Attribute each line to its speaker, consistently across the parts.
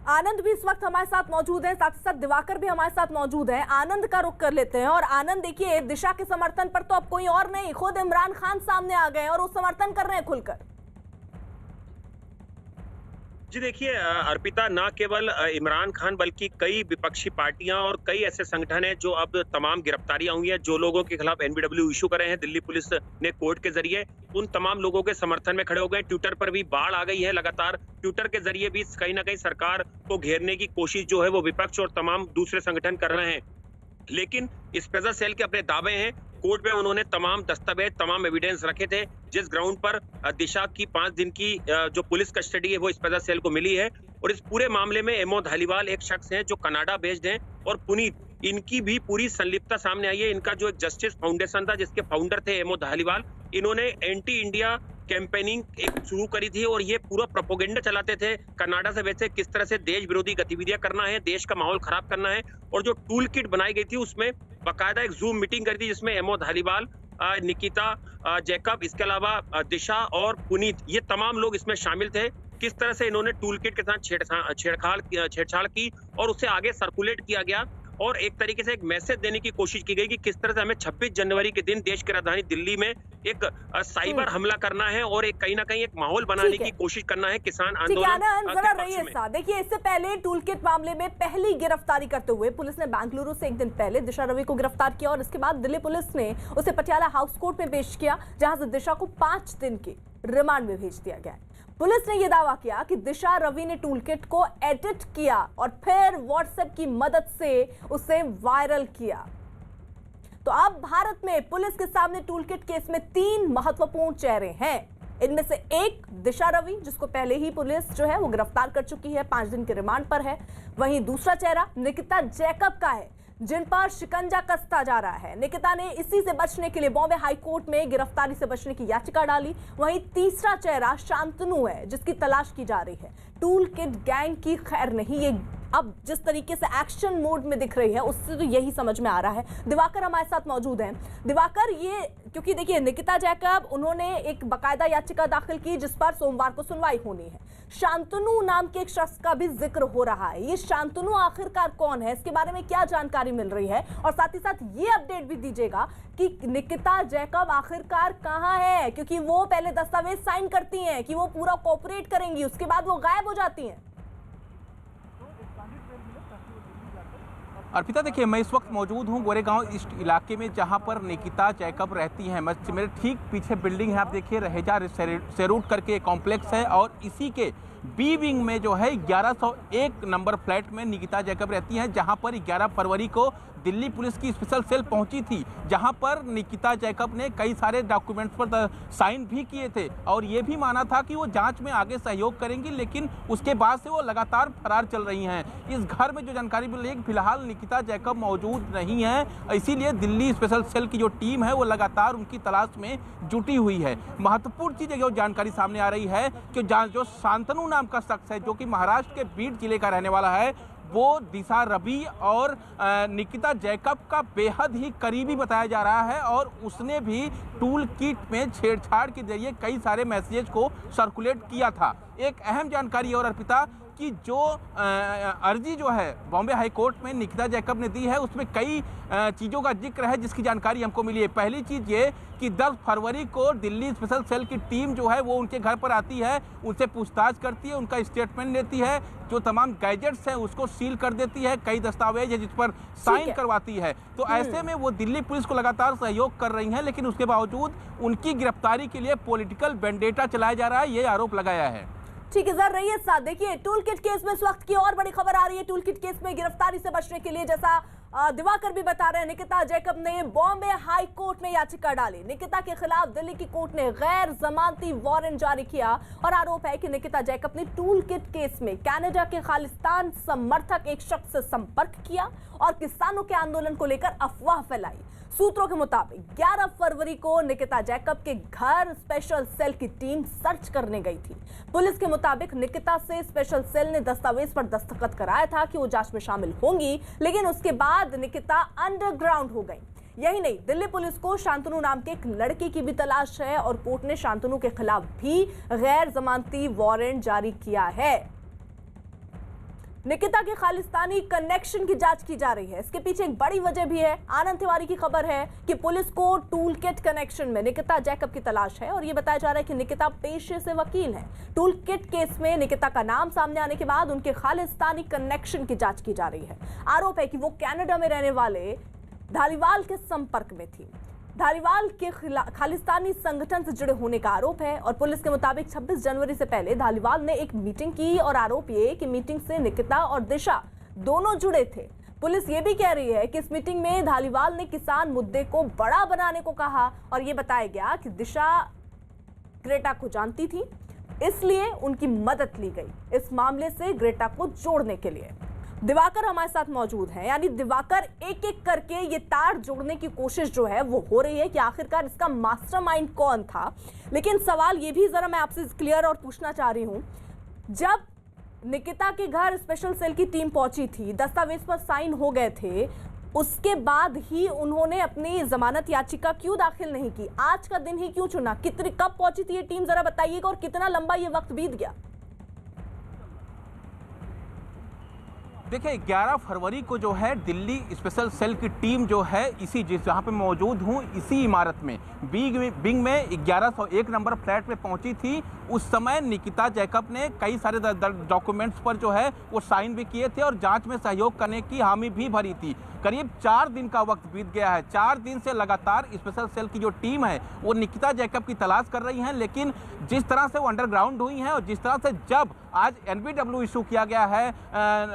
Speaker 1: आनंद भी इस वक्त हमारे साथ मौजूद हैं, साथ ही साथ दिवाकर भी हमारे साथ मौजूद हैं। आनंद का रुख कर लेते हैं। और आनंद, देखिए, दिशा के समर्थन पर तो अब कोई और नहीं, खुद इमरान खान सामने आ गए और वो समर्थन कर रहे हैं खुलकर।
Speaker 2: जी देखिए अर्पिता, ना केवल इमरान खान बल्कि कई विपक्षी पार्टियां और कई ऐसे संगठन हैं जो अब तमाम गिरफ्तारियां हुई हैं, जो लोगों के खिलाफ एनबीडब्ल्यू इशू करे हैं दिल्ली पुलिस ने कोर्ट के जरिए, उन तमाम लोगों के समर्थन में खड़े हो गए। ट्विटर पर भी बाढ़ आ गई है लगातार। ट्विटर के जरिए भी कहीं ना कहीं सरकार को घेरने की कोशिश जो है वो विपक्ष और तमाम दूसरे संगठन कर रहे हैं। लेकिन स्पेशल सेल के अपने दावे हैं। कोर्ट में उन्होंने तमाम दस्तावेज, तमाम एविडेंस रखे थे। जिस ग्राउंड पर दिशा की 5 दिन की जो पुलिस कस्टडी है वो स्पेशल सेल को मिली है। और इस पूरे मामले में एमो धालीवाल एक शख्स है जो कनाडा बेस्ड है, और पुनीत, इनकी भी पूरी संलिप्तता सामने आई है। इनका जो एक जस्टिस फाउंडेशन था जिसके फाउंडर थे एमो धालीवाल, इन्होंने एंटी इंडिया कैंपेनिंग एक शुरू करी थी और ये पूरा प्रोपोगेंडा चलाते थे कनाडा से वैसे किस तरह से देश विरोधी गतिविधियां करना है, देश का माहौल खराब करना है। और जो टूल किट बनाई गई थी उसमें बाकायदा एक जूम मीटिंग करी थी जिसमें एमो धालीवाल, निकिता जैकब, इसके अलावा दिशा और पुनीत, ये तमाम लोग इसमें शामिल थे। किस तरह से इन्होंने टूल किट के साथ छेड़छाड़ की और उसे आगे सर्कुलेट किया गया और एक तरीके से एक मैसेज देने की कोशिश की गई कि किस तरह से हमें 26 जनवरी के दिन देश की राजधानी दिल्ली में एक साइबर हमला करना है और एक कहीं ना कहीं एक माहौल बनाने की कोशिश करना है किसान आंदोलन
Speaker 1: जरा रहिए साथ। देखिए, इससे पहले टूल किट मामले में पहली गिरफ्तारी करते हुए पुलिस ने बेंगलुरु से एक दिन पहले दिशा रवि को गिरफ्तार किया और इसके बाद दिल्ली पुलिस ने उसे पटियाला हाउस कोर्ट में पेश किया, जहां से दिशा को 5 दिन के रिमांड में भेज दिया गया। पुलिस ने यह दावा किया कि दिशा रवि ने टूलकिट को एडिट किया और फिर व्हाट्सएप की मदद से उसे वायरल किया। तो अब भारत में पुलिस के सामने टूलकिट केस में 3 महत्वपूर्ण चेहरे हैं। इनमें से एक दिशा रवि, जिसको पहले ही पुलिस जो है वो गिरफ्तार कर चुकी है, 5 दिन के रिमांड पर है। वहीं दूसरा चेहरा निकिता जैकब का है, जिन पर शिकंजा कसता जा रहा है। निकिता ने इसी से बचने के लिए बॉम्बे हाई कोर्ट में गिरफ्तारी से बचने की याचिका डाली। वहीं तीसरा चेहरा शांतनु है, जिसकी तलाश की जा रही है। टूल किट गैंग की खैर नहीं, ये अब जिस तरीके से एक्शन मोड में दिख रही है उससे तो यही समझ में आ रहा है। दिवाकर हमारे साथ मौजूद हैं। दिवाकर, ये क्योंकि देखिए निकिता जैकब, उन्होंने एक बकायदा याचिका दाखिल की जिस पर सोमवार को सुनवाई होनी है। शांतनु नाम के एक शख्स का भी जिक्र हो रहा है। ये शांतनु आखिरकार कौन है, इसके बारे में क्या जानकारी मिल रही है? और साथ ही साथ ये अपडेट भी दीजिएगा कि निकिता जैकब आखिरकार कहां है, क्योंकि वो पहले दस्तावेज साइन करती हैं कि वो पूरा कोऑपरेट करेंगी, उसके बाद वो गायब हो जाती हैं।
Speaker 3: अर्पिता, देखिए, मैं इस वक्त मौजूद हूँ गोरेगांव इस इलाके में जहाँ पर निकिता जैकब रहती हैं। मेरे ठीक पीछे बिल्डिंग है, आप देखिए, रहेजा सेरूट करके कॉम्प्लेक्स है और इसी के बी विंग में जो है 1101 नंबर फ्लैट में निकिता जैकब रहती हैं, जहाँ पर 11 फरवरी को दिल्ली पुलिस की स्पेशल सेल पहुंची थी, जहां पर निकिता जैकब ने कई सारे डॉक्यूमेंट्स पर साइन भी किए थे और ये भी माना था कि वो जांच में आगे सहयोग करेंगी, लेकिन उसके बाद से वो लगातार फरार चल रही हैं। इस घर में जो जानकारी मिल रही है, फिलहाल निकिता जैकब मौजूद नहीं है, इसीलिए दिल्ली स्पेशल सेल की जो टीम है वो लगातार उनकी तलाश में जुटी हुई है। महत्वपूर्ण चीज़ जो जानकारी सामने आ रही है कि जो शांतनु नाम का शख्स है, जो कि महाराष्ट्र के बीड जिले का रहने वाला है, वो दिशा रवि और निकिता जैकब का बेहद ही करीबी बताया जा रहा है और उसने भी टूल किट में छेड़छाड़ के जरिए कई सारे मैसेज को सर्कुलेट किया था। एक अहम जानकारी और अर्पिता कि जो अर्जी जो है बॉम्बे हाई कोर्ट में निकिता जैकब ने दी है, उसमें कई चीज़ों का जिक्र है जिसकी जानकारी हमको मिली है। पहली चीज़ ये कि 10 फरवरी को दिल्ली स्पेशल सेल की टीम जो है वो उनके घर पर आती है, उनसे पूछताछ करती है, उनका स्टेटमेंट लेती है, जो तमाम गैजेट्स हैं उसको सील कर देती है, कई दस्तावेज है जिस पर साइन करवाती है। तो ऐसे में वो दिल्ली पुलिस को लगातार सहयोग कर रही हैं, लेकिन उसके बावजूद उनकी गिरफ्तारी के लिए पॉलिटिकल वेंडेटा चलाया जा रहा है, ये आरोप लगाया है।
Speaker 1: ठीक है, जरा रहिए साथ। देखिए, टूल किट केस में इस वक्त की और बड़ी खबर आ रही है। टूल किट केस में गिरफ्तारी से बचने के लिए, जैसा दिवाकर भी बता रहे हैं, निकिता जैकब ने बॉम्बे हाई कोर्ट में याचिका डाली। निकिता के खिलाफ दिल्ली की कोर्ट ने गैर जमानती वारंट जारी किया और आरोप है कि निकिता जैकब ने टूल किट केस में कनाडा के खालिस्तान समर्थक एक शख्स से संपर्क किया और किसानों के आंदोलन को लेकर अफवाह फैलाई। सूत्रों के मुताबिक 11 फरवरी को निकिता जैकब के घर स्पेशल सेल की टीम सर्च करने गई थी। पुलिस के मुताबिक निकिता से स्पेशल सेल ने दस्तावेज पर दस्तखत कराया था कि वो जांच में शामिल होंगी, लेकिन उसके बाद निकिता अंडरग्राउंड हो गई। यही नहीं, दिल्ली पुलिस को शांतनु नाम के एक लड़के की भी तलाश है और कोर्ट ने शांतनु के खिलाफ भी गैर जमानती वारंट जारी किया है। निकिता के खालिस्तानी कनेक्शन की जांच की जा रही है। इसके पीछे एक बड़ी वजह भी है। आनंद तिवारी की खबर है कि पुलिस को टूल किट कनेक्शन में निकिता जैकब की तलाश है और ये बताया जा रहा है कि निकिता पेशे से वकील है। टूल किट केस में निकिता का नाम सामने आने के बाद उनके खालिस्तानी कनेक्शन की जांच की जा रही है। आरोप है कि वो कनाडा में रहने वाले धालीवाल के संपर्क में थी। धालीवाल के खालिस्तानी संगठन से जुड़े होने का आरोप है और पुलिस के मुताबिक 26 जनवरी से पहले धालीवाल ने एक मीटिंग की और आरोप ये कि मीटिंग से निकिता और दिशा दोनों जुड़े थे। पुलिस ये भी कह रही है कि इस मीटिंग में धालीवाल ने किसान मुद्दे को बड़ा बनाने को कहा और ये बताया गया कि दिशा ग्रेटा को जानती थी, इसलिए उनकी मदद ली गई इस मामले से ग्रेटा को जोड़ने के लिए। दिवाकर हमारे साथ मौजूद हैं, यानी दिवाकर एक एक करके ये तार जोड़ने की कोशिश जो है वो हो रही है कि आखिरकार इसका मास्टरमाइंड कौन था। लेकिन सवाल ये भी जरा मैं आपसे क्लियर और पूछना चाह रही हूं, जब निकिता के घर स्पेशल सेल की टीम पहुंची थी, दस्तावेज पर साइन हो गए थे, उसके बाद ही उन्होंने अपनी जमानत याचिका क्यों दाखिल नहीं की? आज का दिन ही क्यों चुना? कब पहुंची थी ये टीम, जरा बताइएगा, और कितना लंबा ये वक्त बीत गया?
Speaker 3: देखिए 11 फरवरी को जो है दिल्ली स्पेशल सेल की टीम जो है इसी जहाँ पे मौजूद हूँ इसी इमारत में बिंग में 1101 नंबर फ्लैट पे पहुंची थी। उस समय निकिता जैकब ने कई सारे डॉक्यूमेंट्स पर जो है वो साइन भी किए थे और जांच में सहयोग करने की हामी भी भरी थी। करीब 4 दिन का वक्त बीत गया है। 4 दिन से लगातार स्पेशल सेल की जो टीम है वो निकिता जैकब की तलाश कर रही है, लेकिन जिस तरह से वो अंडरग्राउंड हुई हैं और जिस तरह से जब आज NBW इशू किया गया है,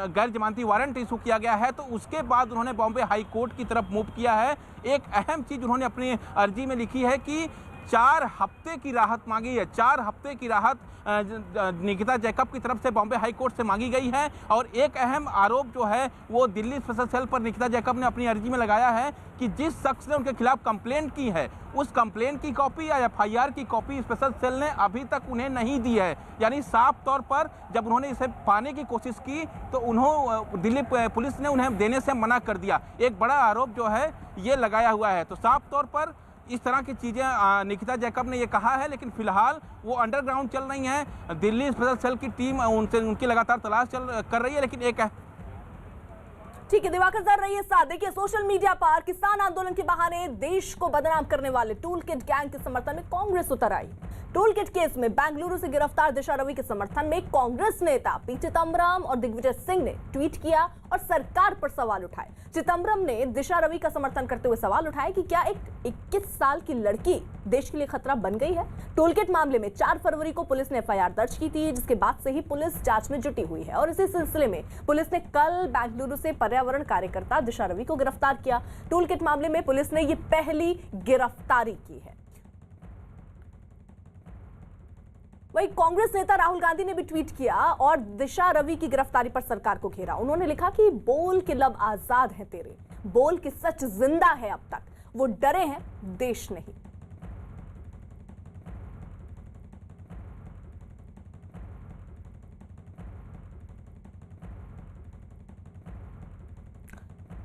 Speaker 3: गैर जमानती वारंट इशू किया गया है, तो उसके बाद उन्होंने बॉम्बे हाई कोर्ट की तरफ मूव किया है। एक अहम चीज उन्होंने अपनी अर्जी में लिखी है कि 4 हफ्ते की राहत मांगी है। 4 हफ्ते की राहत निकिता जैकब की तरफ से बॉम्बे हाई कोर्ट से मांगी गई है। और एक अहम आरोप जो है वो दिल्ली स्पेशल सेल पर निकिता जैकब ने अपनी अर्जी में लगाया है कि जिस शख्स ने उनके खिलाफ कंप्लेंट की है उस कंप्लेंट की कॉपी या FIR की कॉपी स्पेशल सेल ने अभी तक उन्हें नहीं दी है। यानी साफ तौर पर जब उन्होंने इसे पाने की कोशिश की तो दिल्ली पुलिस ने उन्हें देने से मना कर दिया। एक बड़ा आरोप जो है ये लगाया हुआ है। तो साफ तौर पर इस तरह की चीज़ें निकिता जैकब ने ये कहा है, लेकिन फिलहाल वो अंडरग्राउंड चल रही हैं। दिल्ली स्पेशल सेल की टीम उनकी लगातार तलाश कर रही है, लेकिन एक
Speaker 1: ठीक है दिवाकर सर, रहिए साथ। देखिए सोशल मीडिया पर किसान आंदोलन के बहाने देश को बदनाम करने वाले टूल किट गैंग के समर्थन में कांग्रेस उतर आई। टूल किट केस में बेंगलुरु से गिरफ्तार दिशा रवि के समर्थन में कांग्रेस नेता पी चिदम्बरम और दिग्विजय सिंह ने ट्वीट किया और सरकार पर सवाल उठाए। चिदम्बरम ने दिशा रवि का समर्थन करते हुए सवाल उठाया कि क्या एक 21 साल की लड़की देश के लिए खतरा बन गई है। टूल किट मामले में 4 फरवरी को पुलिस ने FIR दर्ज की थी, जिसके बाद से ही पुलिस जांच में जुटी हुई है और इसी सिलसिले में पुलिस ने कल बेंगलुरु से पर्यावरण कार्यकर्ता दिशा रवि को गिरफ्तार किया। टूल किट मामले में पुलिस ने ये पहली गिरफ्तारी की है। वहीं कांग्रेस नेता राहुल गांधी ने भी ट्वीट किया और दिशा रवि की गिरफ्तारी पर सरकार को घेरा। उन्होंने लिखा कि बोल के लब आजाद हैं तेरे, बोल के सच जिंदा है अब तक, वो डरे हैं देश नहीं।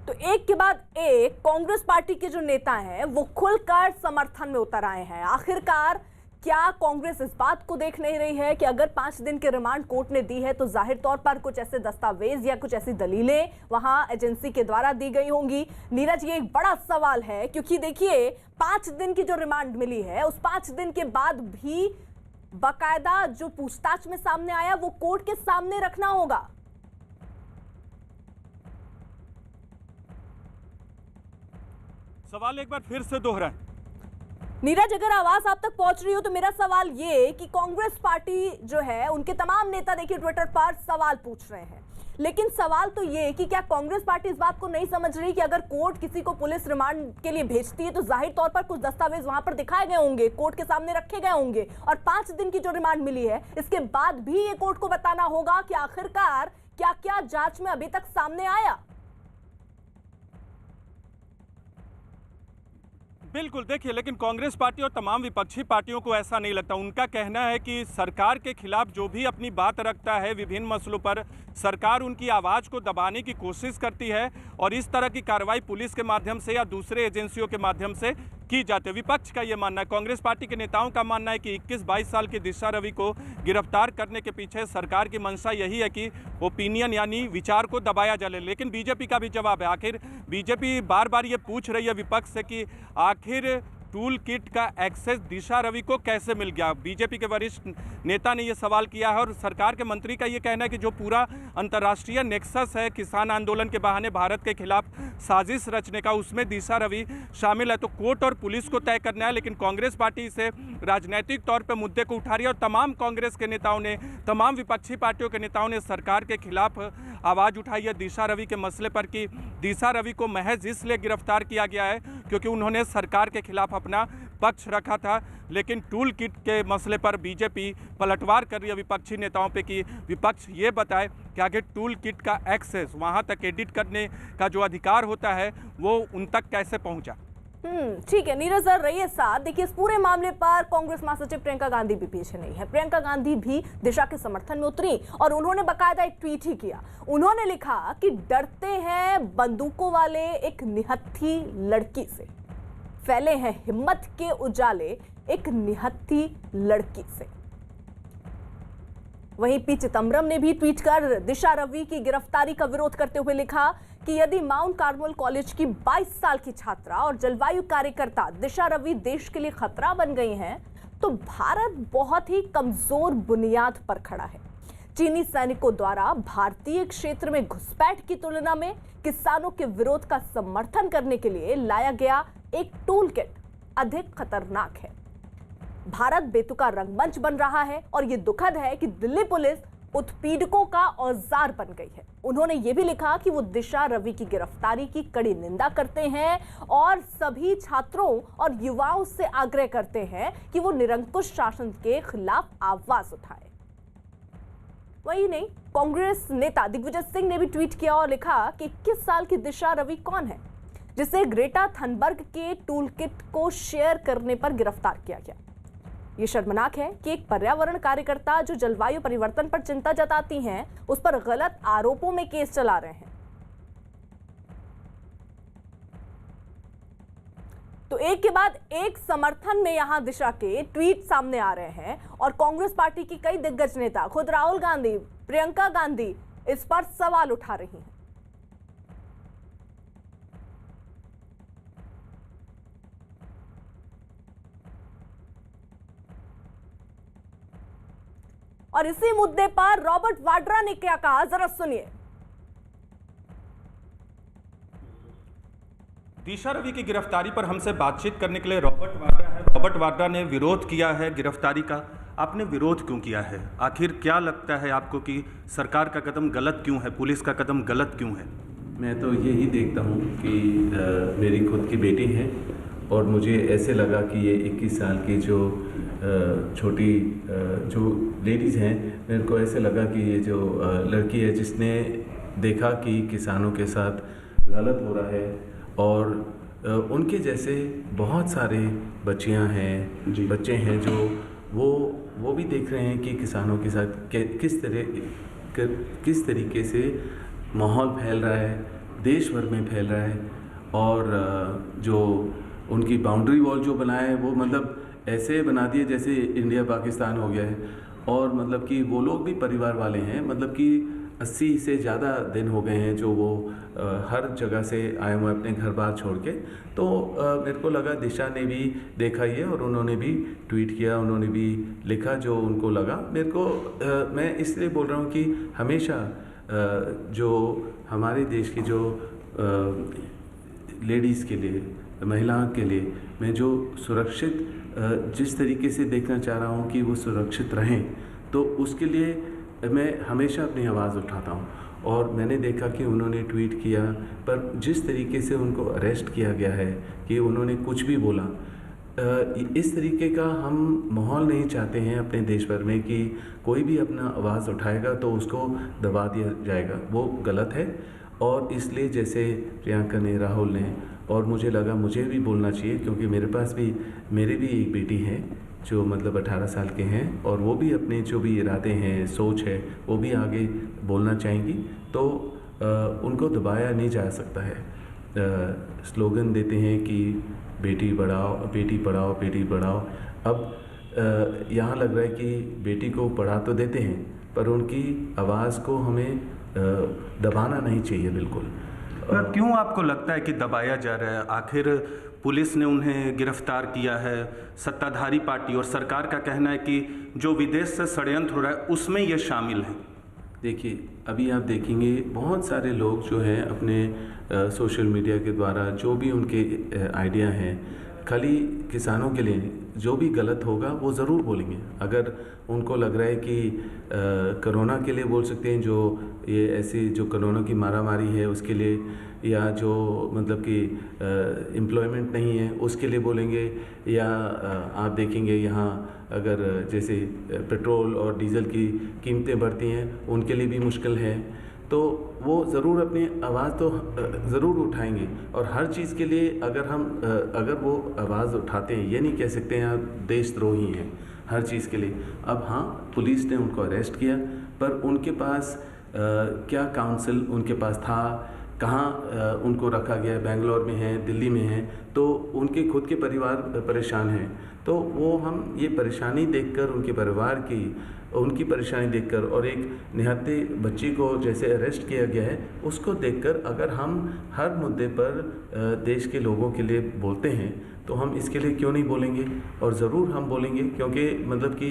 Speaker 1: तो एक के बाद एक कांग्रेस पार्टी के जो नेता हैं वो खुलकर समर्थन में उतर आए हैं। आखिरकार क्या कांग्रेस इस बात को देख नहीं रही है कि अगर 5 दिन के रिमांड कोर्ट ने दी है तो जाहिर तौर पर कुछ ऐसे दस्तावेज या कुछ ऐसी दलीलें वहां एजेंसी के द्वारा दी गई होंगी? नीरज, ये एक बड़ा सवाल है क्योंकि देखिए 5 दिन की जो रिमांड मिली है उस 5 दिन के बाद भी बाकायदा जो पूछताछ में सामने आया वो कोर्ट के सामने रखना होगा।
Speaker 4: सवाल एक बार फिर से दोहराएं।
Speaker 1: नीरज, अगर आवाज आप तक पहुंच रही हो तो मेरा सवाल ये कि कांग्रेस पार्टी जो है उनके तमाम नेता देखिए ट्विटर पर सवाल पूछ रहे हैं, लेकिन सवाल तो ये कि क्या कांग्रेस पार्टी इस बात को नहीं समझ रही कि अगर कोर्ट किसी को पुलिस रिमांड के लिए भेजती है तो जाहिर तौर पर कुछ दस्तावेज वहां पर दिखाए गए होंगे, कोर्ट के सामने रखे गए होंगे, और 5 दिन की जो रिमांड मिली है इसके बाद भी ये कोर्ट को बताना होगा कि आखिरकार क्या क्या जांच में अभी तक सामने आया।
Speaker 4: बिल्कुल, देखिए लेकिन कांग्रेस पार्टी और तमाम विपक्षी पार्टियों को ऐसा नहीं लगता। उनका कहना है कि सरकार के खिलाफ जो भी अपनी बात रखता है विभिन्न मसलों पर, सरकार उनकी आवाज़ को दबाने की कोशिश करती है और इस तरह की कार्रवाई पुलिस के माध्यम से या दूसरे एजेंसियों के माध्यम से की जाती है। विपक्ष का ये मानना है, कांग्रेस पार्टी के नेताओं का मानना है कि 21-22 साल की दिशा रवि को गिरफ्तार करने के पीछे सरकार की मंशा यही है कि ओपिनियन यानी विचार को दबाया जा ले। लेकिन बीजेपी का भी जवाब है, आखिर बीजेपी बार बार ये पूछ रही है विपक्ष से कि आखिर टूल किट का एक्सेस दिशा रवि को कैसे मिल गया। बीजेपी के वरिष्ठ नेता ने यह सवाल किया है और सरकार के मंत्री का यह कहना है कि जो पूरा अंतर्राष्ट्रीय नेक्सस है किसान आंदोलन के बहाने भारत के खिलाफ साजिश रचने का, उसमें दिशा रवि शामिल है। तो कोर्ट और पुलिस को तय करना है, लेकिन कांग्रेस पार्टी इसे राजनीतिक तौर पर मुद्दे को उठा रही है और तमाम कांग्रेस के नेताओं ने, तमाम विपक्षी पार्टियों के नेताओं ने सरकार के खिलाफ आवाज़ उठाई है दिशा रवि के मसले पर कि दिशा रवि को महज इसलिए गिरफ्तार किया गया है क्योंकि उन्होंने सरकार के खिलाफ अपना पक्ष रखा था। लेकिन टूल किट के मसले पर बीजेपी पलटवार कर रही है विपक्षी नेताओं पे कि विपक्ष ये बताए कि आगे टूल किट का एक्सेस, वहां तक एडिट करने का जो अधिकार होता है वो उन तक कैसे पहुंचा।
Speaker 1: ठीक है, नीरज सर रहिए साथ। देखिए, इस पूरे मामले पर कांग्रेस महासचिव प्रियंका गांधी भी पीछे नहीं है। प्रियंका गांधी भी दिशा के समर्थन में उतरी और उन्होंने बकायदा एक ट्वीट ही किया। उन्होंने लिखा कि डरते हैं बंदूकों वाले एक निहत्थी लड़की से, फैले हैं हिम्मत के उजाले एक निहत्थी लड़की से। वहीं पी चिदंबरम ने भी ट्वीट कर दिशा रवि की गिरफ्तारी का विरोध करते हुए लिखा कि यदि माउंट कार्मेल कॉलेज की 22 साल की छात्रा और जलवायु कार्यकर्ता दिशा रवि देश के लिए खतरा बन गई हैं, तो भारत बहुत ही कमजोर बुनियाद पर खड़ा है। चीनी सैनिकों द्वारा भारतीय क्षेत्र में घुसपैठ की तुलना में किसानों के विरोध का समर्थन करने के लिए लाया गया एक टूल किट अधिक खतरनाक है। भारत बेतुका रंगमंच बन रहा है और यह दुखद है कि दिल्ली पुलिस उत्पीड़कों का औजार बन गई है। उन्होंने यह भी लिखा कि वो दिशा रवि की गिरफ्तारी की कड़ी निंदा करते हैं और सभी छात्रों और युवाओं से आग्रह करते हैं कि वो निरंकुश शासन के खिलाफ आवाज उठाए। वही नहीं, कांग्रेस नेता दिग्विजय सिंह ने भी ट्वीट किया और लिखा कि 21 साल की दिशा रवि कौन है जिसे ग्रेटा थनबर्ग के टूल किट को शेयर करने पर गिरफ्तार किया गया। ये शर्मनाक है कि एक पर्यावरण कार्यकर्ता जो जलवायु परिवर्तन पर चिंता जताती हैं, उस पर गलत आरोपों में केस चला रहे हैं। तो एक के बाद एक समर्थन में यहां दिशा के ट्वीट सामने आ रहे हैं और कांग्रेस पार्टी की कई दिग्गज नेता, खुद राहुल गांधी, प्रियंका गांधी इस पर सवाल उठा रही हैं। और इसी मुद्दे पर रॉबर्ट वाड्रा ने क्या कहा, जरा सुनिए।
Speaker 4: दिशा रवि की गिरफ्तारी पर हमसे बातचीत करने के लिए रॉबर्ट वाड्रा है। रॉबर्ट वाड्रा ने विरोध किया है गिरफ्तारी का। आपने विरोध क्यों किया है? आखिर क्या लगता है आपको कि सरकार का कदम गलत क्यों है, पुलिस का कदम गलत क्यों है?
Speaker 5: मैं तो यही देखता हूँ कि मेरी खुद की बेटी है और मुझे ऐसे लगा कि ये 21 साल की जो छोटी जो लेडीज़ हैं, मेरे को ऐसे लगा कि ये जो लड़की है जिसने देखा कि किसानों के साथ गलत हो रहा है और उनके जैसे बहुत सारे बच्चियां हैं, बच्चे हैं जो वो भी देख रहे हैं कि किसानों के साथ किस तरीके से माहौल फैल रहा है, देश भर में फैल रहा है। और जो उनकी बाउंड्री वॉल जो बनाया है वो मतलब ऐसे बना दिए जैसे इंडिया पाकिस्तान हो गया है। और मतलब कि वो लोग भी परिवार वाले हैं, मतलब कि 80 से ज़्यादा दिन हो गए हैं जो वो हर जगह से आए हुए अपने घर बार छोड़ के। तो मेरे को लगा दिशा ने भी देखा ये और उन्होंने भी ट्वीट किया, उन्होंने भी लिखा जो उनको लगा। मेरे को मैं इसलिए बोल रहा हूँ कि हमेशा जो हमारे देश की जो लेडीज़ के लिए, महिलाओं के लिए मैं जो सुरक्षित जिस तरीके से देखना चाह रहा हूँ कि वो सुरक्षित रहें, तो उसके लिए मैं हमेशा अपनी आवाज़ उठाता हूँ। और मैंने देखा कि उन्होंने ट्वीट किया, पर जिस तरीके से उनको अरेस्ट किया गया है कि उन्होंने कुछ भी बोला, इस तरीके का हम माहौल नहीं चाहते हैं अपने देश भर में कि कोई भी अपना आवाज़ उठाएगा तो उसको दबा दिया जाएगा, वो गलत है। और इसलिए जैसे प्रियंका ने, राहुल ने, और मुझे लगा मुझे भी बोलना चाहिए क्योंकि मेरे भी एक बेटी है जो मतलब 18 साल के हैं और वो भी अपने जो भी इरादे हैं, सोच है, वो भी आगे बोलना चाहेंगी। तो उनको दबाया नहीं जा सकता है। स्लोगन देते हैं कि बेटी पढ़ाओ बेटी बढ़ाओ। अब यहाँ लग रहा है कि बेटी को पढ़ा तो देते हैं पर उनकी आवाज़ को हमें दबाना नहीं चाहिए बिल्कुल।
Speaker 4: क्यों आपको लगता है कि दबाया जा रहा है? आखिर पुलिस ने उन्हें गिरफ्तार किया है, सत्ताधारी पार्टी और सरकार का कहना है कि जो विदेश से षड्यंत्र हो रहा है उसमें ये शामिल है।
Speaker 5: देखिए, अभी आप देखेंगे बहुत सारे लोग जो हैं अपने सोशल मीडिया के द्वारा जो भी उनके आइडिया हैं, खाली किसानों के लिए जो भी गलत होगा वो ज़रूर बोलेंगे। अगर उनको लग रहा है कि कोरोना के लिए बोल सकते हैं, जो ये ऐसी जो कोरोना की मारामारी है उसके लिए, या जो मतलब कि एम्प्लॉयमेंट नहीं है उसके लिए बोलेंगे, या आप देखेंगे यहाँ अगर जैसे पेट्रोल और डीजल की कीमतें बढ़ती हैं उनके लिए भी मुश्किल है, तो वो ज़रूर अपनी आवाज़ तो ज़रूर उठाएंगे। और हर चीज़ के लिए अगर वो आवाज़ उठाते हैं, ये नहीं कह सकते हैं देशद्रोही हैं हर चीज़ के लिए। अब हाँ, पुलिस ने उनको अरेस्ट किया पर उनके पास क्या काउंसिल उनके पास था, कहाँ उनको रखा गया, बेंगलोर में है, दिल्ली में है, तो उनके खुद के परिवार परेशान हैं। तो वो हम ये परेशानी देखकर, उनके परिवार की उनकी परेशानी देखकर और एक निहत्थे बच्ची को जैसे अरेस्ट किया गया है उसको देखकर, अगर हम हर मुद्दे पर देश के लोगों के लिए बोलते हैं तो हम इसके लिए क्यों नहीं बोलेंगे? और ज़रूर हम बोलेंगे, क्योंकि मतलब कि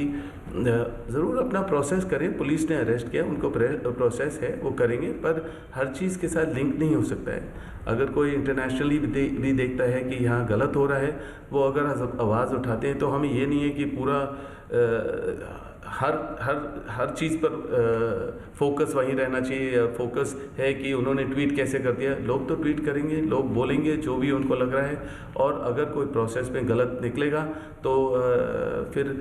Speaker 5: ज़रूर अपना प्रोसेस करें। पुलिस ने अरेस्ट किया, उनको प्रोसेस है वो करेंगे, पर हर चीज़ के साथ लिंक नहीं हो सकता है। अगर कोई इंटरनेशनली भी देखता है कि यहाँ गलत हो रहा है, वो अगर आवाज़ उठाते हैं, तो हमें ये नहीं है कि पूरा हर चीज़ पर फोकस वहीं रहना चाहिए। फोकस है कि उन्होंने ट्वीट कैसे कर दिया, लोग तो ट्वीट करेंगे, लोग बोलेंगे जो भी उनको लग रहा है, और अगर कोई प्रोसेस में गलत निकलेगा तो फिर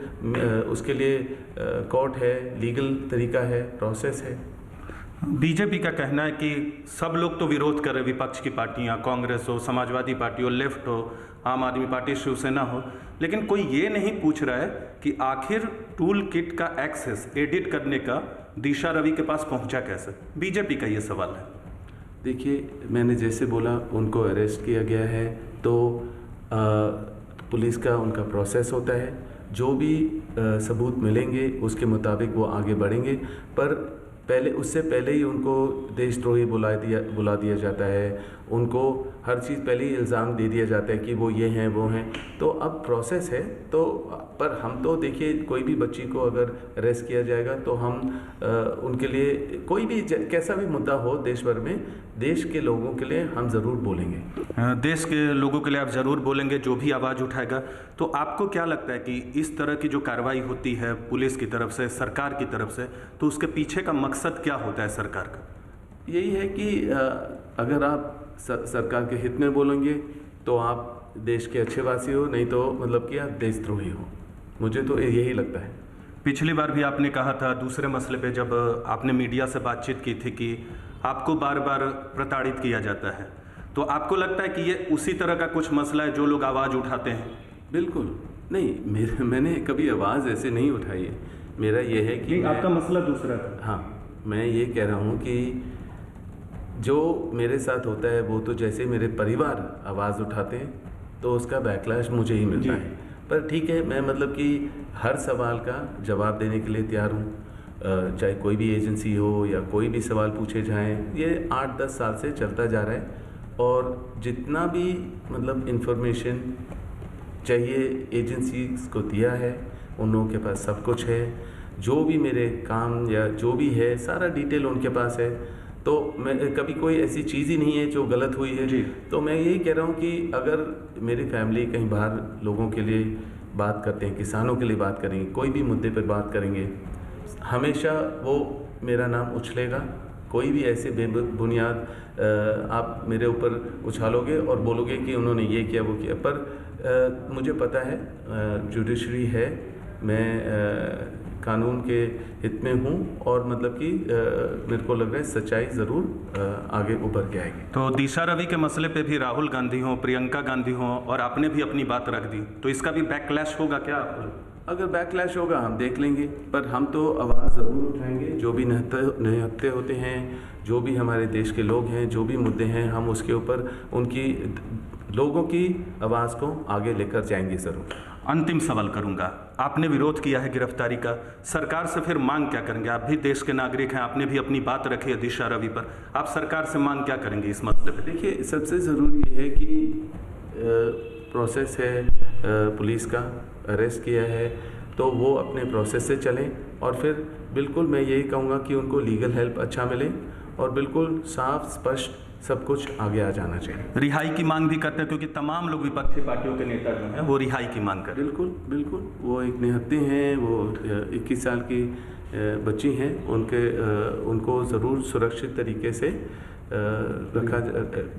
Speaker 5: उसके लिए कोर्ट है, लीगल तरीका है, प्रोसेस है।
Speaker 4: बीजेपी का कहना है कि सब लोग तो विरोध कर रहे, विपक्ष की पार्टियां, कांग्रेस हो, समाजवादी पार्टी हो, लेफ्ट हो, आम आदमी पार्टी, शिवसेना हो, लेकिन कोई ये नहीं पूछ रहा है कि आखिर टूल किट का एक्सेस एडिट करने का दिशा रवि के पास पहुंचा कैसे। बीजेपी का ये सवाल है।
Speaker 5: देखिए, मैंने जैसे बोला, उनको अरेस्ट किया गया है तो पुलिस का उनका प्रोसेस होता है, जो भी सबूत मिलेंगे उसके मुताबिक वो आगे बढ़ेंगे। पर उससे पहले ही उनको देशद्रोही बुला दिया जाता है, उनको हर चीज़ पहले ही इल्ज़ाम दे दिया जाता है कि वो ये हैं वो हैं। तो अब प्रोसेस है, तो पर हम तो देखिए, कोई भी बच्ची को अगर अरेस्ट किया जाएगा तो हम उनके लिए कोई भी कैसा भी मुद्दा हो देश भर में, देश के लोगों के लिए हम ज़रूर बोलेंगे।
Speaker 4: देश के लोगों के लिए आप ज़रूर बोलेंगे, जो भी आवाज़ उठाएगा। तो आपको क्या लगता है कि इस तरह की जो कार्रवाई होती है पुलिस की तरफ से, सरकार की तरफ से, तो उसके पीछे का मकसद क्या होता है सरकार का?
Speaker 5: यही है कि अगर आप सरकार के हित में बोलेंगे तो आप देश के अच्छे वासी हो, नहीं तो मतलब कि आप देशद्रोही हो। मुझे तो यही लगता है।
Speaker 4: पिछली बार भी आपने कहा था दूसरे मसले पे, जब आपने मीडिया से बातचीत की थी, कि आपको बार बार प्रताड़ित किया जाता है। तो आपको लगता है कि ये उसी तरह का कुछ मसला है जो लोग आवाज़ उठाते हैं?
Speaker 5: बिल्कुल नहीं, मैंने कभी आवाज़ ऐसे नहीं उठाई है। मेरा ये है कि
Speaker 4: आपका मसला दूसरा था।
Speaker 5: हाँ, मैं ये कह रहा हूँ कि जो मेरे साथ होता है वो तो जैसे मेरे परिवार आवाज़ उठाते हैं तो उसका बैकलैश मुझे ही मिलता है। पर ठीक है, मैं मतलब कि हर सवाल का जवाब देने के लिए तैयार हूँ, चाहे कोई भी एजेंसी हो या कोई भी सवाल पूछे जाएं। ये 8-10 साल से चलता जा रहा है, और जितना भी मतलब इन्फॉर्मेशन चाहिए एजेंसीज को दिया है, उन लोगों के पास सब कुछ है। जो भी मेरे काम या जो भी है सारा डिटेल उनके पास है। तो मैं कभी कोई ऐसी चीज़ ही नहीं है जो गलत हुई है। तो मैं यही कह रहा हूँ कि अगर मेरी फैमिली कहीं बाहर लोगों के लिए बात करते हैं, किसानों के लिए बात करेंगे, कोई भी मुद्दे पर बात करेंगे, हमेशा वो मेरा नाम उछलेगा। कोई भी ऐसे बेबुनियाद आप मेरे ऊपर उछालोगे और बोलोगे कि उन्होंने ये किया वो किया। पर मुझे पता है जुडिशरी है, मैं कानून के हित में हूँ, और मतलब कि मेरे को लग रहा है सच्चाई ज़रूर आगे उभर के आएगी।
Speaker 4: तो दिशा रवि के मसले पे भी राहुल गांधी हो, प्रियंका गांधी हो, और आपने भी अपनी बात रख दी, तो इसका भी बैकलैश होगा क्या?
Speaker 5: अगर बैकलैश होगा हम देख लेंगे, पर हम तो आवाज़ ज़रूर उठाएंगे। जो भी निहत्थे होते हैं, जो भी हमारे देश के लोग हैं, जो भी मुद्दे हैं, हम उसके ऊपर उनकी लोगों की आवाज़ को आगे लेकर जाएंगे ज़रूर।
Speaker 4: अंतिम सवाल करूंगा, आपने विरोध किया है गिरफ्तारी का, सरकार से फिर मांग क्या करेंगे? आप भी देश के नागरिक हैं, आपने भी अपनी बात रखी है दिशा रवि पर, आप सरकार से मांग क्या करेंगे इस मसले पर?
Speaker 5: देखिए, सबसे ज़रूरी है कि प्रोसेस है, पुलिस का अरेस्ट किया है तो वो अपने प्रोसेस से चलें, और फिर बिल्कुल मैं यही कहूँगा कि उनको लीगल हेल्प अच्छा मिले और बिल्कुल साफ स्पष्ट सब कुछ आगे आ जाना चाहिए।
Speaker 4: रिहाई की मांग भी करते हैं क्योंकि तमाम लोग विपक्षी पार्टियों के नेता जो हैं वो रिहाई की मांग करते हैं।
Speaker 5: बिल्कुल बिल्कुल, वो एक निहत्थे हैं, वो 21 साल की बच्ची हैं, उनको ज़रूर सुरक्षित तरीके से रखा,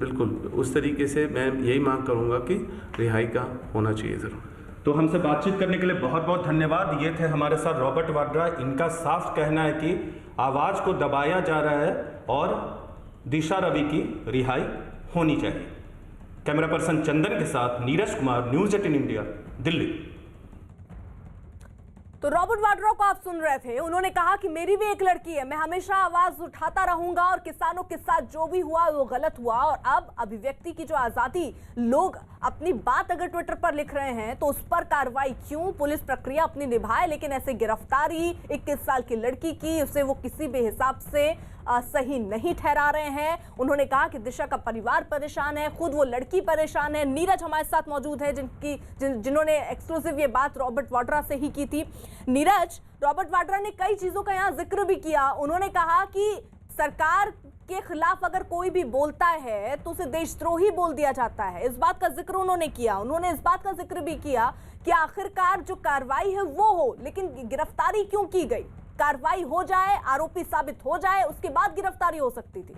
Speaker 5: बिल्कुल उस तरीके से मैं यही मांग करूँगा कि रिहाई का होना चाहिए ज़रूर।
Speaker 4: तो हमसे बातचीत करने के लिए बहुत बहुत धन्यवाद। ये थे हमारे साथ रॉबर्ट वाड्रा। इनका साफ कहना है कि आवाज़ को दबाया जा रहा है और दिशा रवि की रिहाई होनी चाहिए। कैमरा पर्सन चंदन के साथ नीरज कुमार, न्यूज़ 18 इंडिया, दिल्ली।
Speaker 1: तो रॉबर्ट वाड्रा को आप सुन रहे थे, उन्होंने कहा कि मेरी भी एक लड़की है, मैं हमेशा आवाज उठाता रहूंगा और किसानों के साथ जो भी हुआ वो गलत हुआ, और अब अभिव्यक्ति की जो आजादी, लोग अपनी बात अगर ट्विटर पर लिख रहे हैं तो उस पर कार्रवाई क्यों? पुलिस प्रक्रिया अपनी निभाए, लेकिन ऐसे गिरफ्तारी 21 साल की लड़की की, उसे वो किसी भी हिसाब से सही नहीं ठहरा रहे हैं। उन्होंने कहा कि दिशा का परिवार परेशान है, खुद वो लड़की परेशान है। नीरज हमारे साथ मौजूद है जिन्होंने एक्सक्लूसिव ये बात रॉबर्ट वाड्रा से ही की थी। नीरज, रॉबर्ट वाड्रा ने कई चीजों का यहाँ जिक्र भी किया। उन्होंने कहा कि सरकार के खिलाफ अगर कोई भी बोलता है तो उसे देशद्रोही बोल दिया जाता है, इस बात का जिक्र उन्होंने किया। उन्होंने इस बात का जिक्र भी किया कि आखिरकार जो कार्रवाई है वो हो, लेकिन गिरफ्तारी क्यों की गई? कार्रवाई हो जाए, आरोपी साबित हो जाए, उसके बाद गिरफ्तारी हो सकती थी।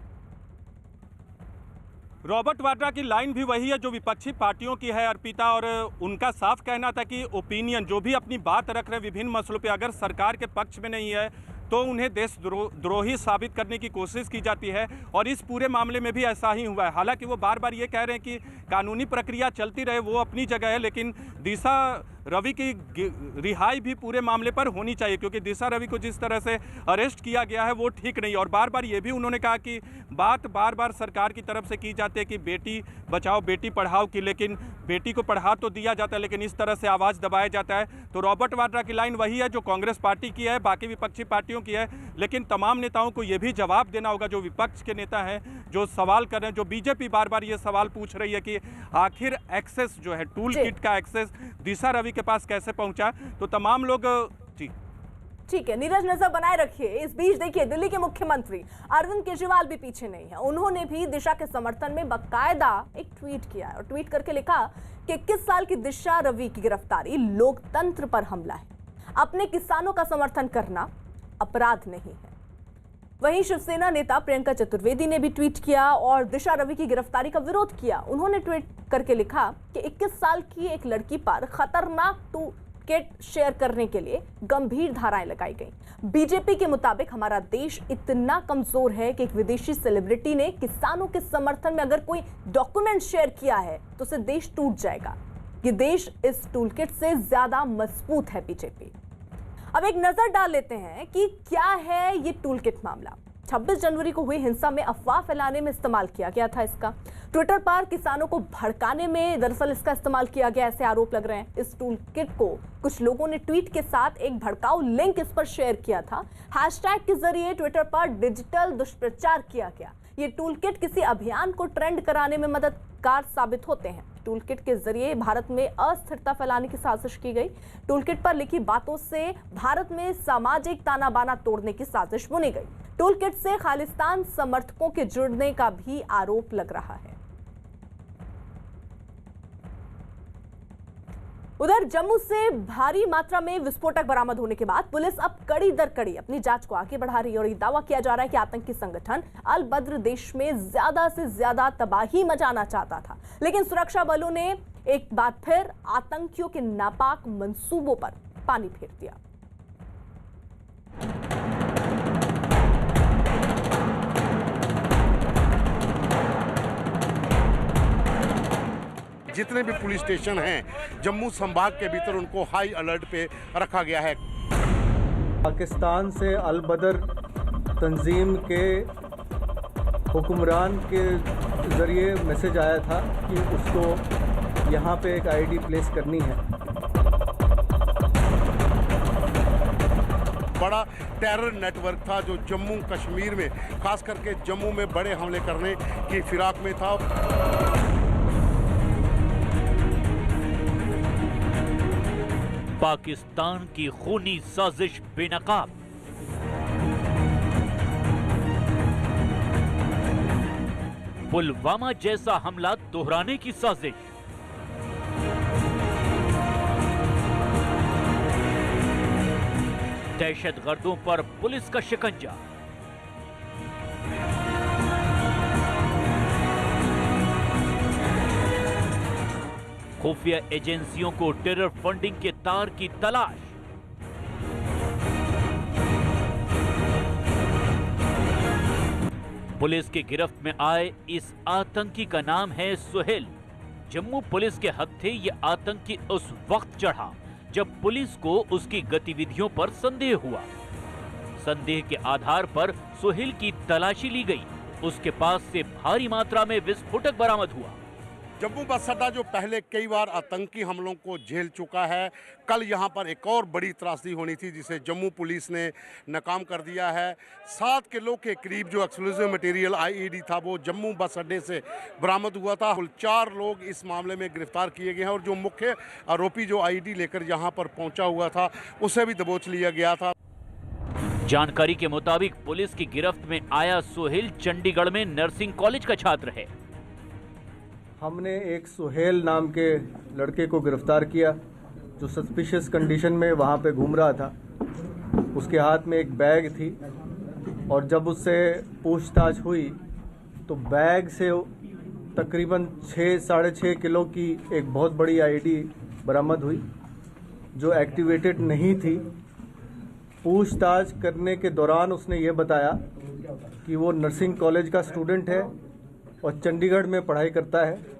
Speaker 4: रॉबर्ट वाड्रा की लाइन भी वही है जो विपक्षी पार्टियों की है अर्पिता, और उनका साफ कहना था कि ओपिनियन जो भी अपनी बात रख रहे विभिन्न मसलों पे, अगर सरकार के पक्ष में नहीं है तो उन्हें देशद्रोही साबित करने की कोशिश की जाती है, और इस पूरे मामले में भी ऐसा ही हुआ है। हालांकि वो बार बार ये कह रहे हैं कि कानूनी प्रक्रिया चलती रहे, वो अपनी जगह है, लेकिन दिशा रवि की रिहाई भी पूरे मामले पर होनी चाहिए, क्योंकि दिशा रवि को जिस तरह से अरेस्ट किया गया है वो ठीक नहीं। और बार बार ये भी उन्होंने कहा कि बात बार बार सरकार की तरफ से की जाती है कि बेटी बचाओ बेटी पढ़ाओ की, लेकिन बेटी को पढ़ा तो दिया जाता है लेकिन इस तरह से आवाज़ दबाया जाता है। तो रॉबर्ट वाड्रा की लाइन वही है जो कांग्रेस पार्टी की है, बाकी विपक्षी पार्टियों की है, लेकिन तमाम नेताओं को ये भी जवाब देना होगा, जो विपक्ष के नेता हैं जो सवाल कर रहे हैं, जो बीजेपी बार बार ये सवाल पूछ रही है कि आखिर एक्सेस जो है टूल किट का एक्सेस दिशा रवि के पास कैसे पहुंचा। तो तमाम लोग जी
Speaker 1: ठीक है नीरज, नजर बनाए रखिए। इस बीच देखिए, दिल्ली के मुख्यमंत्री अरविंद केजरीवाल भी पीछे नहीं है। उन्होंने भी दिशा के समर्थन में बाकायदा एक ट्वीट किया और ट्वीट करके लिखा कि 21 साल की दिशा रवि की गिरफ्तारी लोकतंत्र पर हमला है, अपने किसानों का समर्थन करना अपराध नहीं है। वहीं शिवसेना नेता प्रियंका चतुर्वेदी ने भी ट्वीट किया और दिशा रवि की गिरफ्तारी का विरोध किया। उन्होंने ट्वीट करके लिखा कि 21 साल की एक लड़की पर खतरनाक टूलकिट शेयर करने के लिए गंभीर धाराएं लगाई गई। बीजेपी के मुताबिक हमारा देश इतना कमजोर है कि एक विदेशी सेलिब्रिटी ने किसानों के समर्थन में अगर कोई डॉक्यूमेंट शेयर किया है तो उसे देश टूट जाएगा। ये देश इस टूलकिट से ज्यादा मजबूत है बीजेपी। अब एक नजर डाल लेते हैं कि क्या है ये टूलकिट मामला। 26 जनवरी को हुई हिंसा में अफवाह फैलाने में इस्तेमाल किया गया था इसका। ट्विटर पर किसानों को भड़काने में दरअसल इसका इस्तेमाल किया गया, ऐसे आरोप लग रहे हैं। इस टूलकिट को कुछ लोगों ने ट्वीट के साथ एक भड़काऊ लिंक इस पर शेयर किया था। हैशटैग के जरिए ट्विटर पर डिजिटल दुष्प्रचार किया गया। ये टूलकिट किसी अभियान को ट्रेंड कराने में मददगार साबित होते हैं। टूलकिट के जरिए भारत में अस्थिरता फैलाने की साजिश की गई। टूलकिट पर लिखी बातों से भारत में सामाजिक ताना बाना तोड़ने की साजिश बुनी गई। टूलकिट से खालिस्तान समर्थकों के जुड़ने का भी आरोप लग रहा है। उधर जम्मू से भारी मात्रा में विस्फोटक बरामद होने के बाद पुलिस अब कड़ी दर कड़ी अपनी जांच को आगे बढ़ा रही है और ये दावा किया जा रहा है कि आतंकी संगठन अल बद्र देश में ज्यादा से ज्यादा तबाही मचाना चाहता था, लेकिन सुरक्षा बलों ने एक बार फिर आतंकियों के नापाक मंसूबों पर पानी फेर दिया।
Speaker 6: जितने भी पुलिस स्टेशन हैं जम्मू संभाग के भीतर उनको हाई अलर्ट पे रखा गया है।
Speaker 7: पाकिस्तान से अल बदर तंजीम के हुक्मरान के ज़रिए मैसेज आया था कि उसको यहाँ पे एक आईडी प्लेस करनी है।
Speaker 6: बड़ा टेरर नेटवर्क था जो जम्मू कश्मीर में, खास करके जम्मू में बड़े हमले करने की फिराक में था।
Speaker 8: पाकिस्तान की खूनी साजिश बेनकाब। पुलवामा जैसा हमला दोहराने की साजिश। दहशतगर्दों पर पुलिस का शिकंजा। खुफिया एजेंसियों को टेरर फंडिंग के तार की तलाश। पुलिस की गिरफ्त में आए इस आतंकी का नाम है सुहेल। जम्मू पुलिस के हत्थे ये आतंकी उस वक्त चढ़ा जब पुलिस को उसकी गतिविधियों पर संदेह हुआ। संदेह के आधार पर सुहेल की तलाशी ली गई। उसके पास से भारी मात्रा में विस्फोटक बरामद हुआ।
Speaker 6: जम्मू बस अड्डा जो पहले कई बार आतंकी हमलों को झेल चुका है, कल यहाँ पर एक और बड़ी त्रासदी होनी थी जिसे जम्मू पुलिस ने नाकाम कर दिया है। 7 किलो के करीब जो एक्सप्लोजिव मटेरियल आईईडी था वो जम्मू बस अड्डे से बरामद हुआ था। कुल 4 लोग इस मामले में गिरफ्तार किए गए हैं और जो मुख्य आरोपी जो आईईडी लेकर यहाँ पर पहुँचा हुआ था उसे भी दबोच लिया गया था।
Speaker 8: जानकारी के मुताबिक पुलिस की गिरफ्त में आया सुहेल चंडीगढ़ में नर्सिंग कॉलेज का छात्र है।
Speaker 7: हमने एक सुहेल नाम के लड़के को गिरफ्तार किया जो सस्पिशियस कंडीशन में वहाँ पे घूम रहा था। उसके हाथ में एक बैग थी और जब उससे पूछताछ हुई तो बैग से तकरीबन 6-6.5 किलो की एक बहुत बड़ी आईडी बरामद हुई जो एक्टिवेटेड नहीं थी। पूछताछ करने के दौरान उसने ये बताया कि वो नर्सिंग कॉलेज का स्टूडेंट है और चंडीगढ़ में पढ़ाई करता है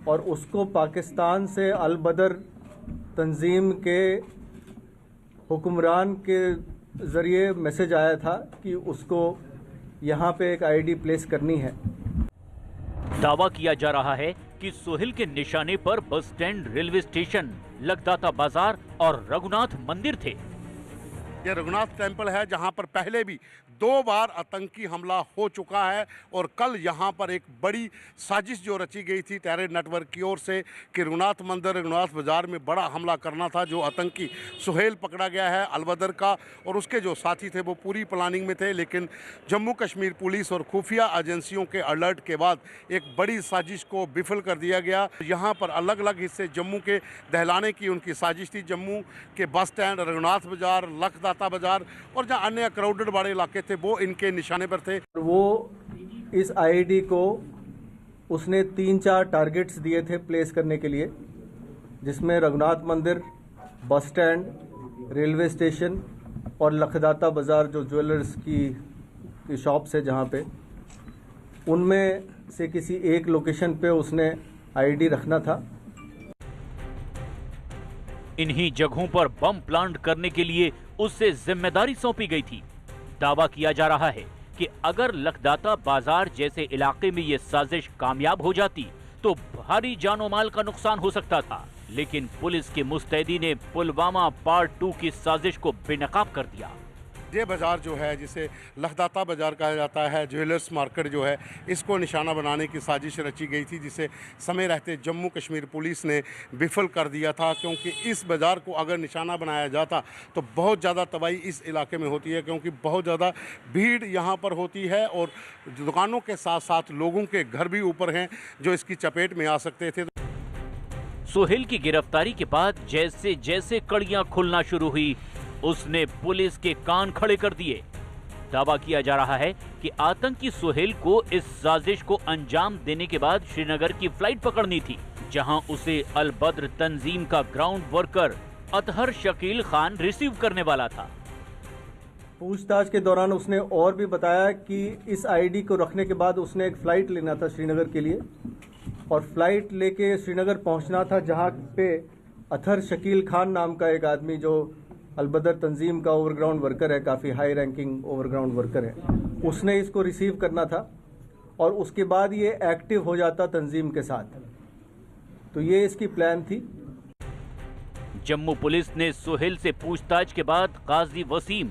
Speaker 7: और उसको पाकिस्तान से अल बदर तंजीम के हुक्मरान के ज़रिए मैसेज आया था कि उसको यहाँ पे एक आईडी प्लेस करनी है।
Speaker 8: दावा किया जा रहा है कि सुहेल के निशाने पर बस स्टैंड, रेलवे स्टेशन, लखदाता बाजार और रघुनाथ मंदिर थे।
Speaker 6: ये रघुनाथ टेम्पल है जहां पर पहले भी 2 बार आतंकी हमला हो चुका है और कल यहां पर एक बड़ी साजिश जो रची गई थी टेरर नेटवर्क की ओर से कि रघुनाथ मंदिर, रघुनाथ बाजार में बड़ा हमला करना था। जो आतंकी सुहेल पकड़ा गया है अलबदर का और उसके जो साथी थे वो पूरी प्लानिंग में थे, लेकिन जम्मू कश्मीर पुलिस और खुफिया एजेंसियों के अलर्ट के बाद एक बड़ी साजिश को विफल कर दिया गया। यहाँ पर अलग अलग हिस्से जम्मू के दहलाने की उनकी साजिश थी। जम्मू के बस स्टैंड, रघुनाथ बाजार, लखदाता बाजार और जहाँ अन्य क्राउडेड बड़े इलाके थे वो इनके निशाने पर थे।
Speaker 7: वो इस आईडी को उसने 3-4 टारगेट्स दिए थे प्लेस करने के लिए, जिसमें रघुनाथ मंदिर, बस स्टैंड, रेलवे स्टेशन और लखदाता बाजार जो ज्वेलर्स की शॉप्स है जहाँ पे, उनमें से किसी एक लोकेशन पे उसने आईडी रखना था।
Speaker 8: इन्हीं जगहों पर बम प्लांट करने के लिए उससे जिम्मेदारी सौंपी गई थी। दावा किया जा रहा है कि अगर लखदाता बाजार जैसे इलाके में ये साजिश कामयाब हो जाती तो भारी जानो माल का नुकसान हो सकता था, लेकिन पुलिस के मुस्तैदी ने पुलवामा पार्ट 2 की साजिश को बेनकाब कर दिया।
Speaker 6: ये बाज़ार जो है जिसे लखदाता बाज़ार कहा जाता है, ज्वेलर्स मार्केट जो है, इसको निशाना बनाने की साजिश रची गई थी जिसे समय रहते जम्मू कश्मीर पुलिस ने विफल कर दिया था, क्योंकि इस बाज़ार को अगर निशाना बनाया जाता तो बहुत ज़्यादा तबाही इस इलाके में होती है, क्योंकि बहुत ज़्यादा भीड़ यहाँ पर होती है और दुकानों के साथ साथ लोगों के घर भी ऊपर हैं जो इसकी चपेट में आ सकते थे।
Speaker 8: सुहेल की गिरफ्तारी के बाद जैसे जैसे कड़ियां खुलना शुरू हुई उसने पुलिस के कान खड़े कर दिए। दावा किया जा रहा है कि आतंकी सुहेल को इस साजिश को अंजाम देने के बाद श्रीनगर की फ्लाइट पकड़नी थी, जहां उसे अल बद्र तंजीम का ground worker Athar Shakeel Khan receive करने वाला था।
Speaker 7: पूछताछ के दौरान उसने और भी बताया कि इस आईडी को रखने के बाद उसने एक फ़्लाइट लेना था श्रीनगर के लिए और फ्लाइट लेके श्रीनगर पहुंचना था, जहां पे अतहर शकील खान नाम का एक आदमी जो अलबदर तंजीम का ओवरग्राउंड वर्कर है, काफ़ी हाई रैंकिंग ओवरग्राउंड वर्कर है, उसने इसको रिसीव करना था और उसके बाद ये एक्टिव हो जाता तंजीम के साथ। तो ये इसकी प्लान थी।
Speaker 8: जम्मू पुलिस ने सुहेल से पूछताछ के बाद गाजी वसीम,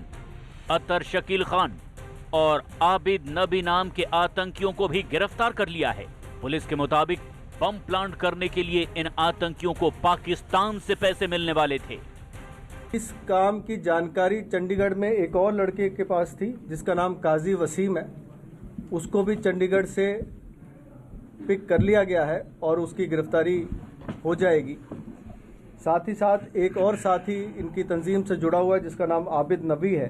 Speaker 8: अतर शकील खान और आबिद नबी नाम के आतंकियों को भी गिरफ्तार कर लिया है। पुलिस के मुताबिक बम प्लांट करने के लिए इन आतंकियों को पाकिस्तान से पैसे मिलने वाले थे।
Speaker 7: इस काम की जानकारी चंडीगढ़ में एक और लड़के के पास थी जिसका नाम काजी वसीम है। उसको भी चंडीगढ़ से पिक कर लिया गया है और उसकी गिरफ्तारी हो जाएगी। साथ ही साथ एक और साथी इनकी तंजीम से जुड़ा हुआ है जिसका नाम आबिद नबी है,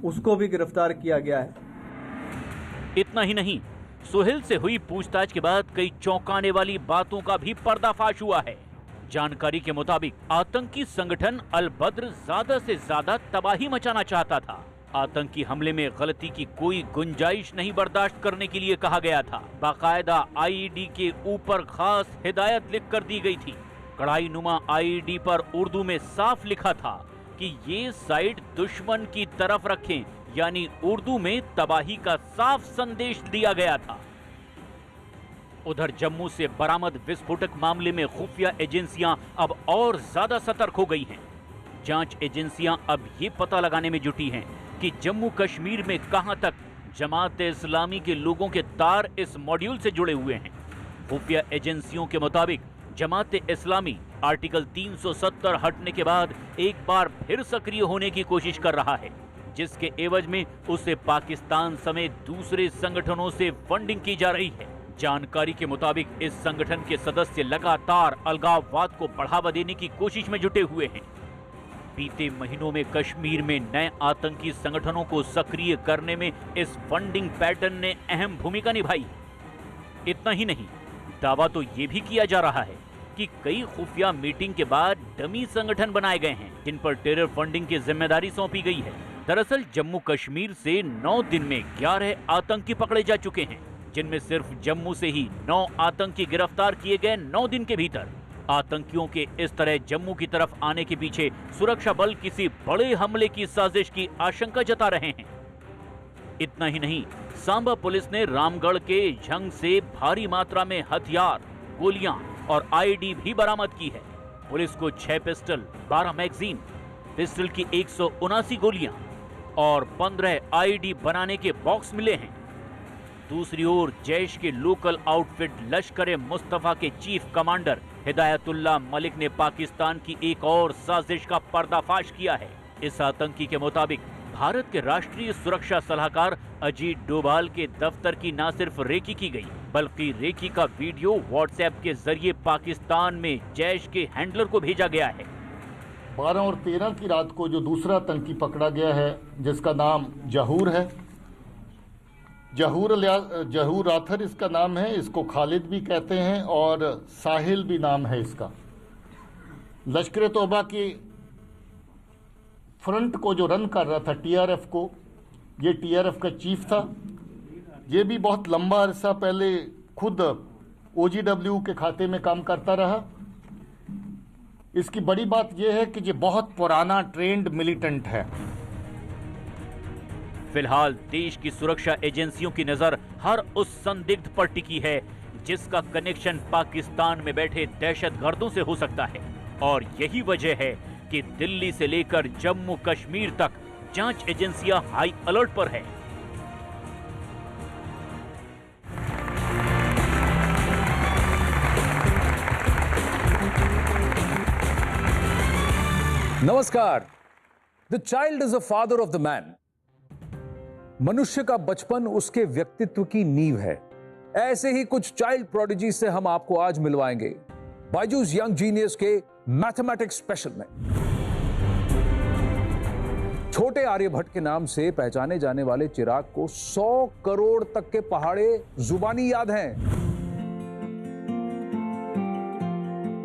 Speaker 7: उसको भी गिरफ्तार किया गया है।
Speaker 8: इतना ही नहीं, सुहेल से हुई पूछताछ के बाद कई चौंकाने वाली बातों का भी पर्दाफाश हुआ है। जानकारी के मुताबिक आतंकी संगठन अल बद्र ज्यादा से ज्यादा तबाही मचाना चाहता था। आतंकी हमले में गलती की कोई गुंजाइश नहीं बर्दाश्त करने के लिए कहा गया था। बाकायदा आईईडी के ऊपर खास हिदायत लिख कर दी गई थी। कड़ाई नुमा आईईडी पर उर्दू में साफ लिखा था कि ये साइट दुश्मन की तरफ रखें, यानी उर्दू में तबाही का साफ संदेश दिया गया था। उधर जम्मू से बरामद विस्फोटक मामले में खुफिया एजेंसियां अब और ज्यादा सतर्क हो गई हैं। जांच एजेंसियां अब ये पता लगाने में जुटी हैं कि जम्मू कश्मीर में कहां तक जमात इस्लामी के लोगों के तार इस मॉड्यूल से जुड़े हुए हैं। खुफिया एजेंसियों के मुताबिक जमात इस्लामी आर्टिकल 370 हटने के बाद एक बार फिर सक्रिय होने की कोशिश कर रहा है, जिसके एवज में उसे पाकिस्तान समेत दूसरे संगठनों से फंडिंग की जा रही है। जानकारी के मुताबिक इस संगठन के सदस्य लगातार अलगाववाद को बढ़ावा देने की कोशिश में जुटे हुए हैं। बीते महीनों में कश्मीर में नए आतंकी संगठनों को सक्रिय करने में इस फंडिंग पैटर्न ने अहम भूमिका निभाई। इतना ही नहीं, दावा तो ये भी किया जा रहा है कि कई खुफिया मीटिंग के बाद डमी संगठन बनाए गए हैं जिन पर टेरर फंडिंग की जिम्मेदारी सौंपी गई है। दरअसल जम्मू कश्मीर से 9 दिन में 11 आतंकी पकड़े जा चुके हैं, जिनमें सिर्फ जम्मू से ही 9 आतंकी गिरफ्तार किए गए 9 दिन के भीतर। आतंकियों के इस तरह जम्मू की तरफ आने के पीछे सुरक्षा बल किसी बड़े हमले की साजिश की आशंका जता रहे हैं। इतना ही नहीं, सांबा पुलिस ने रामगढ़ के झंग से भारी मात्रा में हथियार, गोलियां और आईडी भी बरामद की है। पुलिस को 6 पिस्टल, 12 मैगजीन, पिस्टल की 179 गोलियां और 15 आईडी बनाने के बॉक्स मिले हैं। दूसरी ओर जैश के लोकल आउटफिट लश्कर मुस्तफा के चीफ कमांडर हिदायतुल्लाह मलिक ने पाकिस्तान की एक और साजिश का पर्दाफाश किया है। इस आतंकी के मुताबिक भारत के राष्ट्रीय सुरक्षा सलाहकार अजीत डोभाल के दफ्तर की न सिर्फ रेकी की गई, बल्कि रेकी का वीडियो व्हाट्सएप के जरिए पाकिस्तान में जैश के हैंडलर को भेजा गया है।
Speaker 9: 12 और 13 की रात को जो दूसरा आतंकी पकड़ा गया है जिसका नाम जहूर है, जहूर राथर इसका नाम है, इसको खालिद भी कहते हैं और साहिल भी नाम है इसका। लश्कर तौबा की फ्रंट को जो रन कर रहा था टीआरएफ को, ये टीआरएफ का चीफ था। ये भी बहुत लंबा अरसा पहले खुद ओजीडब्ल्यू के खाते में काम करता रहा। इसकी बड़ी बात यह है कि ये बहुत पुराना ट्रेंड मिलिटेंट है।
Speaker 8: फिलहाल देश की सुरक्षा एजेंसियों की नजर हर उस संदिग्ध पर टिकी है जिसका कनेक्शन पाकिस्तान में बैठे दहशतगर्दों से हो सकता है। और यही वजह है कि दिल्ली से लेकर जम्मू कश्मीर तक जांच एजेंसियां हाई अलर्ट पर है।
Speaker 10: नमस्कार। The child is the father of the man. मनुष्य का बचपन उसके व्यक्तित्व की नींव है। ऐसे ही कुछ चाइल्ड प्रोडिजी से हम आपको आज मिलवाएंगे बायजूस यंग जीनियस के मैथमेटिक्स स्पेशल में। छोटे आर्यभट्ट के नाम से पहचाने जाने वाले चिराग को 100 करोड़ तक के पहाड़े जुबानी याद हैं।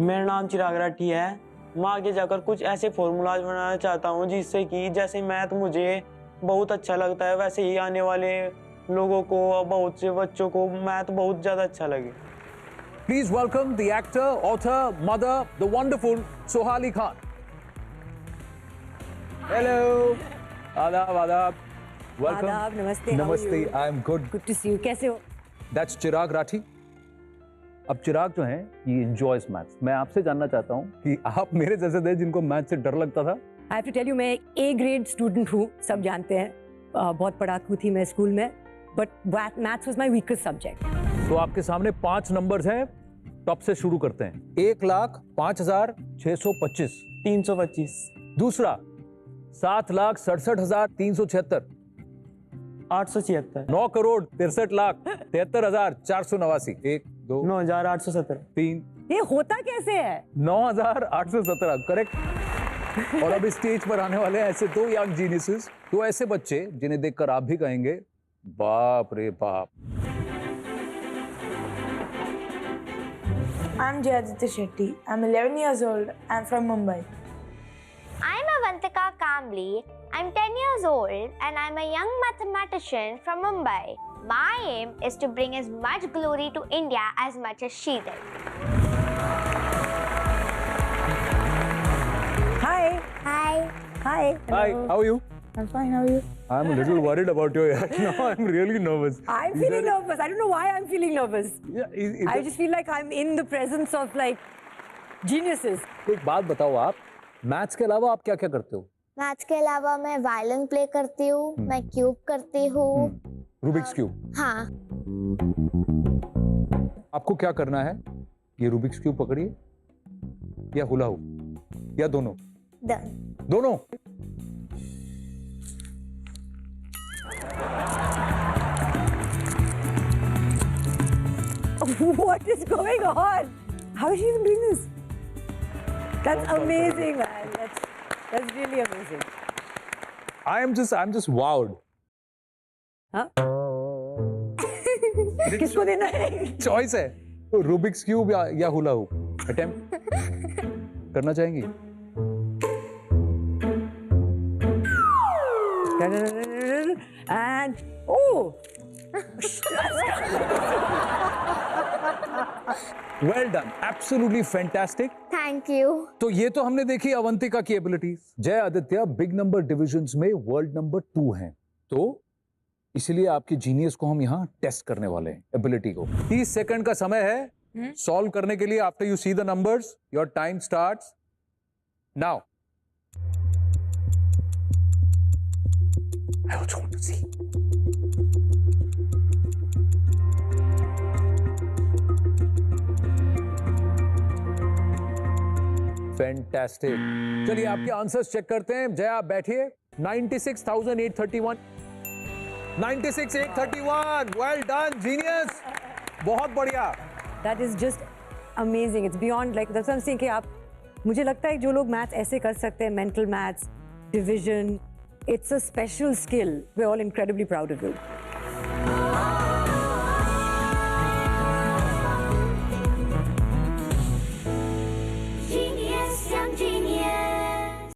Speaker 11: मेरा नाम चिराग राठी है। मैं आगे जाकर कुछ ऐसे फॉर्मूलाज बनाना चाहता हूँ जिससे कि जैसे मैथ मुझे बहुत अच्छा लगता है वैसे ही आने वाले लोगों को और बहुत से बच्चों को मैथ बहुत ज्यादा अच्छा लगे।
Speaker 10: Please welcome the actor, author, mother, the wonderful Sohali Khan. Hello, आदाब आदाब, वेलकम।
Speaker 12: आदाब, नमस्ते।
Speaker 10: नमस्ते, I am good.
Speaker 12: Good to see you. कैसे हो?
Speaker 10: दैट्स चिराग राठी। अब चिराग जो है ये एंजॉयज मैथ्स। मैं आपसे जानना चाहता हूँ कि आप मेरे जैसे थे जिनको मैथ्स से डर लगता था?
Speaker 12: I have to tell you, मैं ए ग्रेड स्टूडेंट हूँ, सब जानते हैं, बहुत पढ़ाकू थी मैं स्कूल में, but maths was my weakest subject.
Speaker 10: तो आपके सामने 5 नंबर्स हैं, टॉप से शुरू करते हैं। 1,05,625
Speaker 11: 325।
Speaker 10: दूसरा 7,67,376
Speaker 11: 876
Speaker 10: 9 करोड़ 63,73,489 1 2
Speaker 11: 9,817
Speaker 10: 3
Speaker 12: ये होता कैसे है?
Speaker 10: 9,817 करेक्ट। और अब इस स्टेज पर आने वाले हैं ऐसे 2 यंग जीनियसेस, 2 ऐसे बच्चे जिन्हें देखकर आप भी कहेंगे बाप रे बाप।
Speaker 13: I'm Jayaditya Shetty. I'm 11 years old. I'm from Mumbai.
Speaker 14: I'm Avantika Kambli. I'm 10 years old and I'm a young mathematician from Mumbai. My aim is to bring as much glory to India as much as she did.
Speaker 12: Hi.
Speaker 14: Hi.
Speaker 12: Hi.
Speaker 10: Hi, how are you?
Speaker 13: I'm fine. How are you?
Speaker 10: I'm a little worried about you. Now I'm really nervous.
Speaker 12: I'm feeling nervous. I don't know why I'm feeling nervous.
Speaker 10: Yeah,
Speaker 12: I just feel like I'm in the presence of like geniuses.
Speaker 10: एक बात बताओ, आप maths के अलावा आप क्या क्या करते हो?
Speaker 14: मैथ्स के अलावा मैं वायलिन प्ले करती हूँ, मैं क्यूब करती हूँ।
Speaker 10: Rubik's cube?
Speaker 14: हाँ।
Speaker 10: आपको क्या करना है? ये रूबिक्स क्यूब पकड़िए या हुला हुप या दोनों? दोनों।
Speaker 12: What is going on? How is she even doing this? That's amazing, man. That's really amazing.
Speaker 10: I'm just wowed.
Speaker 12: हाँ? किसको देना है?
Speaker 10: चॉइस है, तो रूबिक्स क्यूब या हुला हुप। अटेम्प्ट करना चाहेंगी?
Speaker 12: And oh.
Speaker 10: Well done, absolutely fantastic.
Speaker 14: Thank you.
Speaker 10: तो ये तो हमने देखी अवंतिका की एबिलिटीज। जय आदित्य बिग नंबर डिविजन्स में वर्ल्ड नंबर 2 हैं, तो इसलिए आपके जीनियस को हम यहाँ टेस्ट करने वाले हैं, एबिलिटी को। 30 सेकंड का समय है सॉल्व करने के लिए। After you see the numbers your time starts now. I also want to see. Fantastic. चलिए आपके आंसर्स चेक करते हैं। जय आप बैठिए। 96,831 96,831 वेल डन जीनियस, बहुत बढ़िया।
Speaker 12: That is just amazing. It's beyond like that's what I'm saying कि आप, मुझे लगता है जो लोग मैथ्स ऐसे कर सकते हैं, mental maths, division, it's a special skill. We're all incredibly proud of you.